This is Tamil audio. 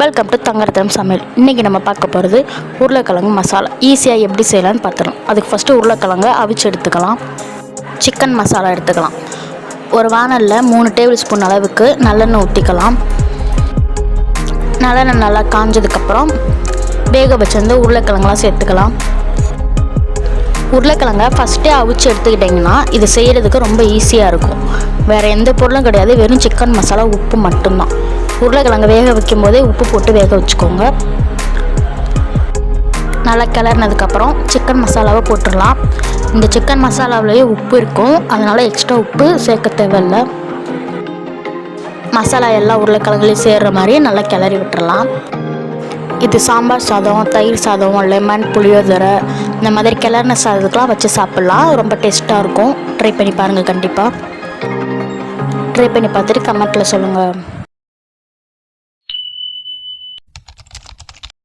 வெல்கம் டு தங்கரத்னம் சமையல். இன்றைக்கி நம்ம பார்க்க போகிறது உருளைக்கிழங்கு மசாலா. ஈஸியாக எப்படி செய்யலான்னு பார்த்துக்கலாம். அதுக்கு ஃபஸ்ட்டு உருளைக்கிழங்கை அவிச்சு எடுத்துக்கலாம். சிக்கன் மசாலா எடுத்துக்கலாம். ஒரு வானலில் 3 டேபிள் ஸ்பூன் அளவுக்கு நல்லெண்ணெய் ஊற்றிக்கலாம். நல்லெண்ணெய் நல்லா காஞ்சதுக்கப்புறம் வேக வச்சிருந்து உருளைக்கிழங்குலாம் சேர்த்துக்கலாம். உருளைக்கிழங்கை ஃபஸ்ட்டே அவிச்சு எடுத்துக்கிட்டிங்கன்னா இது செய்கிறதுக்கு ரொம்ப ஈஸியாக இருக்கும். வேறு எந்த பொருளும் கிடையாது, வெறும் சிக்கன் மசாலா, உப்பு மட்டும்தான். உருளைக்கிழங்கு வேக வைக்கும் போதே உப்பு போட்டு வேக வச்சுக்கோங்க. நல்லா கிளறினதுக்கப்புறம் சிக்கன் மசாலாவை போட்டுடலாம். இந்த சிக்கன் மசாலாவிலேயே உப்பு இருக்கும், அதனால் எக்ஸ்ட்ரா உப்பு சேர்க்க தேவையில்லை. மசாலா எல்லாம் உருளைக்கிழங்குலேயும் சேர்கிற மாதிரி நல்லா கிளறி விட்டுறலாம். இது சாம்பார் சாதம், தயிர் சாதம், லெமன், புளியோதரை இந்த மாதிரி கிளறின சாதத்துக்கெலாம் வச்சு சாப்பிட்லாம். ரொம்ப டேஸ்ட்டாக இருக்கும். ட்ரை பண்ணி பாருங்கள். கண்டிப்பாக ட்ரை பண்ணி பார்த்துட்டு கமெண்ட்டில் சொல்லுங்கள்.